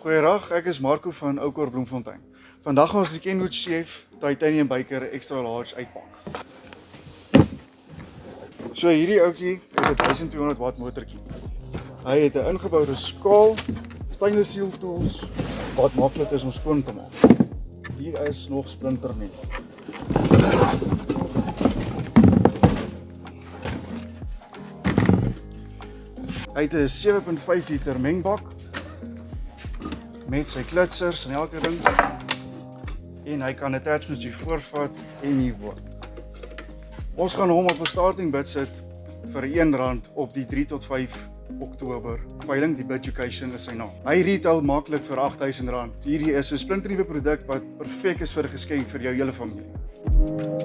Goeiedag, ek is Marco van Oukor Bloemfontein. Vandag gaan ons die Kenwood Chef Titanium Biker Extra Large uitpak. So hierdie ouetjie het 'n 1200 watt motortjie. Hy het 'n ingeboude skaal, stainless steel tools wat maklik is om skoon te maak. Hier is nog splinternuut. Hy het 'n 7.5 liter mengbak met sy klitsers en elke ding, en hy kan attachments hier voorvat en hier voor. Ons gaan hom op 'n starting bid sit vir R1 op die 3 tot 5 Oktober veiling. Die Biducation is sy naam. Hy retail maklik vir R8000. Hierdie is 'n splinternuwe produk wat perfek is vir 'n geskenk vir jou hele familie.